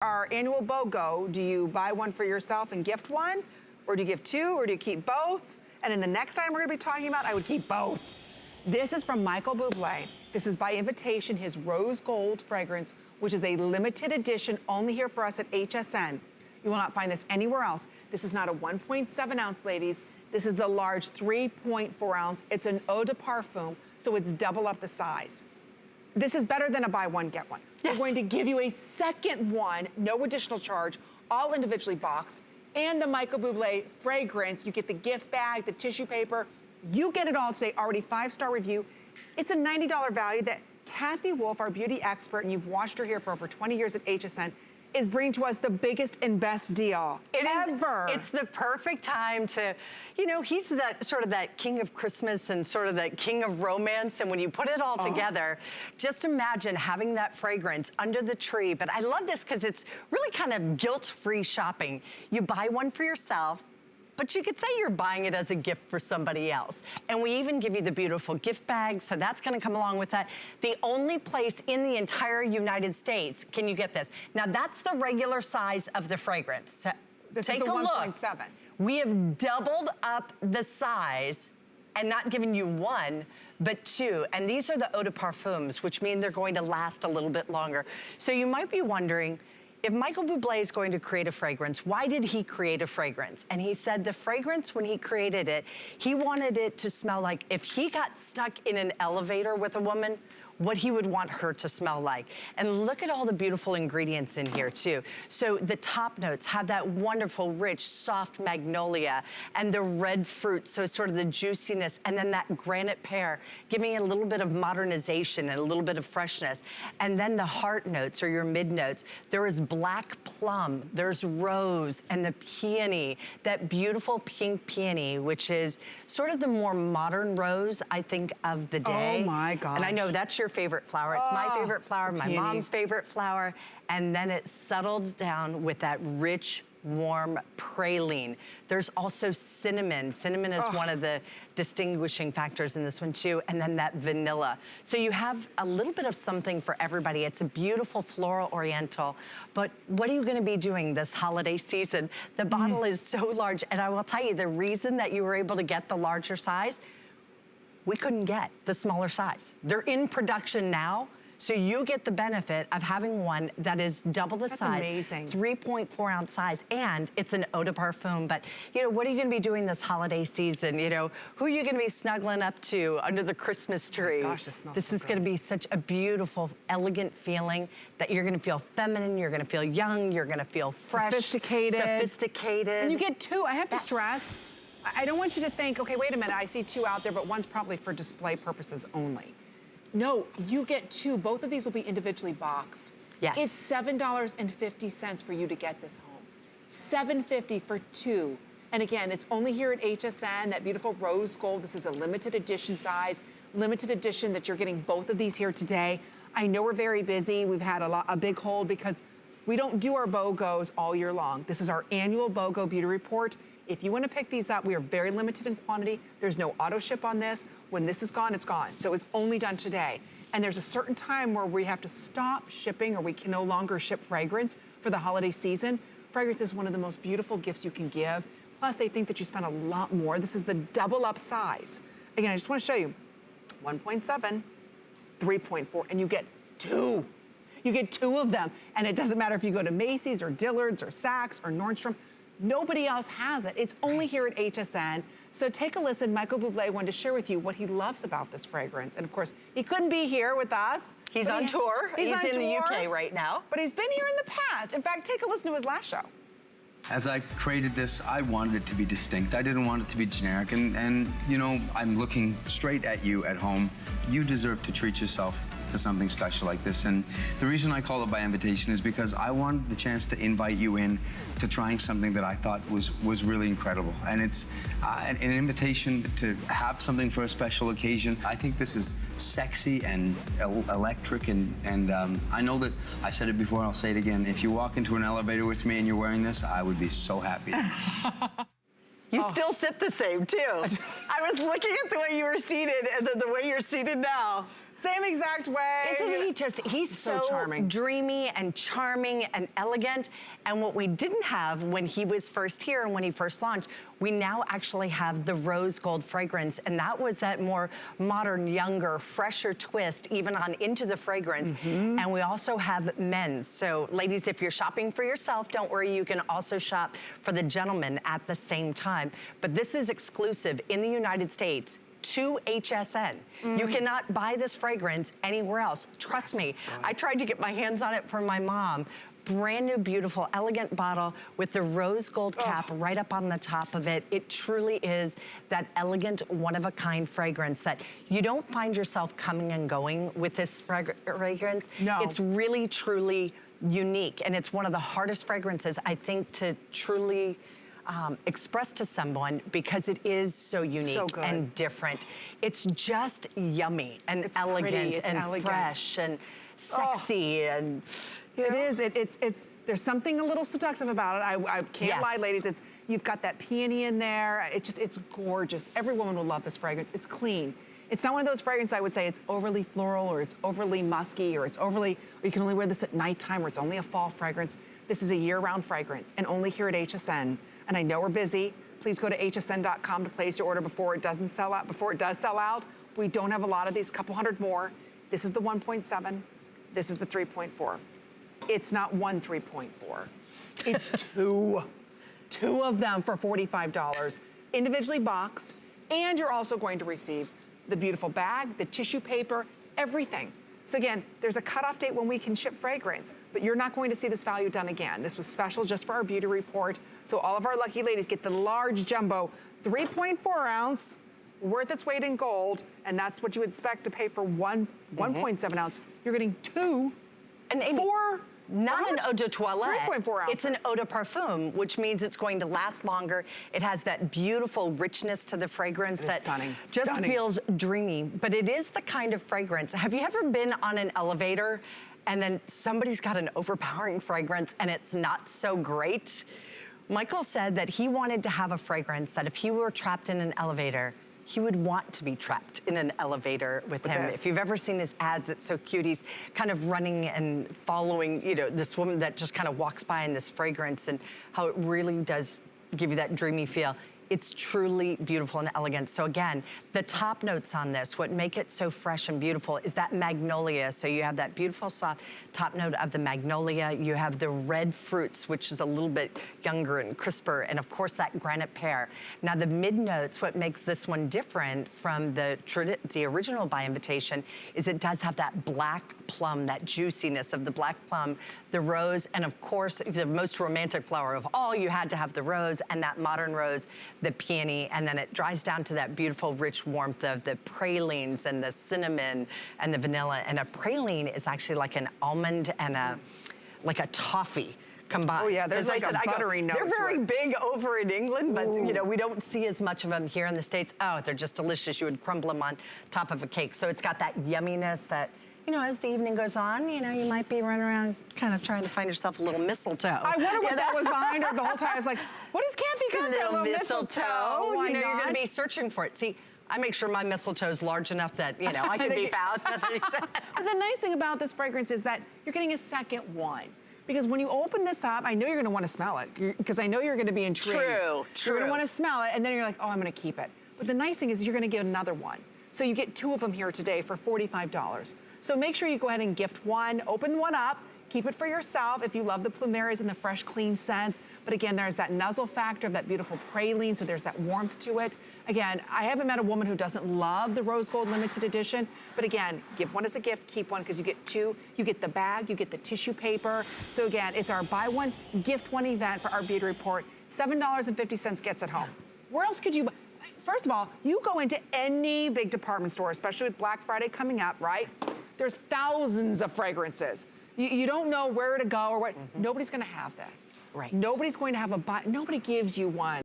Our annual BOGO, do you buy one for yourself and gift one? Or do you give two, or do you keep both? And in the next item we're gonna be talking about, I would keep both. This is from Michael Buble. This is by invitation, his Rose Gold fragrance, which is a limited edition only here for us at HSN. You will not find this anywhere else. This is not a 1.7 ounce, ladies. This is the large 3.4 ounce. It's an eau de parfum, so it's double up the size. This is better than a buy one, get one. Yes. We're going to give you a second one, no additional charge, all individually boxed, and the Michael Buble fragrance. You get the gift bag, the tissue paper. You get it all today, already 5-star review. It's a $90 value that Kathy Wolf, our beauty expert, and you've watched her here for over 20 years at HSN, is bringing to us the biggest and best deal ever. It's the perfect time to, you know, he's that sort of that king of Christmas and sort of that king of romance. And when you put it all together, just imagine having that fragrance under the tree. But I love this because it's really kind of guilt-free shopping. You buy one for yourself, but you could say you're buying it as a gift for somebody else. And we even give you the beautiful gift bag, so that's gonna come along with that. The only place in the entire United States, can you get this? Now that's the regular size of the fragrance. This Take is the a 1.7. We have doubled up the size and not given you one, but two. And these are the eau de parfums, which mean they're going to last a little bit longer. So you might be wondering, if Michael Buble is going to create a fragrance, why did he create a fragrance? And he said the fragrance, when he created it, he wanted it to smell like, if he got stuck in an elevator with a woman, what he would want her to smell like. And look at all the beautiful ingredients in here too. So the top notes have that wonderful, rich, soft magnolia and the red fruit, so sort of the juiciness, and then that granite pear, giving it a little bit of modernization and a little bit of freshness. And then the heart notes, or your mid notes, there is black plum, there's rose, and the peony, that beautiful pink peony, which is sort of the more modern rose, I think, of the day. Oh my gosh. And I know that's your favorite flower. It's my favorite flower, my mom's favorite flower. And then it settled down with that rich, warm praline. There's also cinnamon. Cinnamon is one of the distinguishing factors in this one too. And then that vanilla. So you have a little bit of something for everybody. It's a beautiful floral oriental. But what are you gonna be doing this holiday season? The bottle is so large. And I will tell you, the reason that you were able to get the larger size, we couldn't get the smaller size. They're in production now, so you get the benefit of having one that is double the size. That's amazing. 3.4 ounce size, and it's an eau de parfum. But, you know, what are you gonna be doing this holiday season? You know, who are you gonna be snuggling up to under the Christmas tree? Oh gosh, this smells This so is good. gonna be such a beautiful, elegant feeling that you're gonna feel feminine, you're gonna feel young, you're gonna feel fresh. Sophisticated. And you get two, I have to stress, I don't want you to think, okay, wait a minute, I see two out there, but one's probably for display purposes only. No, you get two. Both of these will be individually boxed. Yes. It's $7.50 for you to get this home. $7.50 for two. And again, it's only here at HSN, that beautiful rose gold. This is a limited edition size, limited edition that you're getting both of these here today. I know we're very busy. We've had a big hold because we don't do our BOGOs all year long. This is our annual BOGO Beauty Report. If you want to pick these up, we are very limited in quantity. There's no auto ship on this. When this is gone, it's gone. So it's only done today. And there's a certain time where we have to stop shipping, or we can no longer ship fragrance for the holiday season. Fragrance is one of the most beautiful gifts you can give. Plus, they think that you spend a lot more. This is the double up size. Again, I just want to show you 1.7, 3.4, and you get two. You get two of them. And it doesn't matter if you go to Macy's or Dillard's or Saks or Nordstrom. Nobody else has it. It's only here at HSN. So take a listen. Michael Buble wanted to share with you what he loves about this fragrance. And of course, he couldn't be here with us. He's on tour. He's in the UK right now. But he's been here in the past. In fact, take a listen to his last show. As I created this, I wanted it to be distinct. I didn't want it to be generic. And you know, I'm looking straight at you at home. You deserve to treat yourself to something special like this. And the reason I call it by invitation is because I wanted the chance to invite you in to trying something that I thought was really incredible. And it's an invitation to have something for a special occasion. I think this is sexy and electric, and I know that I said it before, I'll say it again. If you walk into an elevator with me and you're wearing this, I would be so happy. You still sit the same, too. I was looking at the way you were seated and then the way you're seated now. Same exact way. Isn't he just, he's so charming. dreamy and charming and elegant. And what we didn't have when he was first here and when he first launched, we now actually have the rose gold fragrance. And that was that more modern, younger, fresher twist, even on into the fragrance. And we also have men's. So ladies, if you're shopping for yourself, don't worry, you can also shop for the gentleman at the same time. But this is exclusive in the United States to HSN. You cannot buy this fragrance anywhere else. Trust me, I tried to get my hands on it for my mom. Brand new, beautiful, elegant bottle with the rose gold cap right up on the top of it. It truly is that elegant, one-of-a-kind fragrance that you don't find yourself coming and going with this fragrance. No. It's really, truly unique. And it's one of the hardest fragrances, I think, to truly express to someone because it is so unique and different. It's just yummy and elegant and fresh and sexy and it is. It's there's something a little seductive about it. I can't lie, ladies. You've got that peony in there. It's gorgeous. Every woman will love this fragrance. It's clean. It's not one of those fragrances I would say it's overly floral or it's overly musky or it's overly, or you can only wear this at nighttime or it's only a fall fragrance. This is a year-round fragrance and only here at HSN. And I know we're busy. Please go to hsn.com to place your order before it doesn't sell out. Before it does sell out, we don't have a lot of these, couple hundred more. This is the 1.7. This is the 3.4. It's not one 3.4. It's two. Two of them for $45, individually boxed. And you're also going to receive the beautiful bag, the tissue paper, everything. So again, there's a cutoff date when we can ship fragrance, but you're not going to see this value done again. This was special just for our beauty report. So all of our lucky ladies get the large jumbo 3.4 ounce, worth its weight in gold, and that's what you would expect to pay for 1.7 ounce. You're getting two and for not an eau de toilette. 3.4 ounces. It's an eau de parfum, which means it's going to last longer. It has that beautiful richness to the fragrance that just feels dreamy. But it is the kind of fragrance. Have you ever been on an elevator and then somebody's got an overpowering fragrance and it's not so great? Michael said that he wanted to have a fragrance that if he were trapped in an elevator, he would want to be trapped in an elevator with him. If you've ever seen his ads, it's so cute. He's kind of running and following, you know, this woman that just kind of walks by in this fragrance and how it really does give you that dreamy feel. It's truly beautiful and elegant. So again, the top notes on this, what make it so fresh and beautiful is that magnolia. So you have that beautiful soft top note of the magnolia. You have the red fruits, which is a little bit younger and crisper. And of course that granite pear. Now the mid notes, what makes this one different from the original by invitation is it does have that black plum, that juiciness of the black plum, the rose, and of course the most romantic flower of all, you had to have the rose and that modern rose, the peony, and then it dries down to that beautiful rich warmth of the pralines and the cinnamon and the vanilla. And a praline is actually like an almond and like a toffee combined. Oh yeah, there's like a buttery note. They're very big over in England, but you know, we don't see as much of them here in the States. Oh, they're just delicious. You would crumble them on top of a cake. So it's got that yumminess that, you know, as the evening goes on, you know, you might be running around kind of trying to find yourself a little mistletoe. I wonder what that was behind her the whole time. I was like, what is Kathy got there? A little mistletoe. Oh, you know, you're going to be searching for it. See, I make sure my mistletoe is large enough that, you know, I can be found. But the nice thing about this fragrance is that you're getting a second one. Because when you open this up, I know you're going to want to smell it. Because I know you're going to be intrigued. True. You're going to want to smell it, and then you're like, oh, I'm going to keep it. But the nice thing is you're going to get another one. So you get two of them here today for $45. So make sure you go ahead and gift one, open one up, keep it for yourself if you love the plumeries and the fresh, clean scents. But again, there's that nuzzle factor of that beautiful praline, so there's that warmth to it. Again, I haven't met a woman who doesn't love the rose gold limited edition. But again, give one as a gift, keep one, because you get two. You get the bag, you get the tissue paper. So again, it's our buy one, gift one event for our beauty report. $7.50 gets it home. Where else could you buy? First of all, you go into any big department store, especially with Black Friday coming up, right? There's thousands of fragrances. You don't know where to go or what. Nobody's gonna have this. Right. Nobody's going to have nobody gives you one.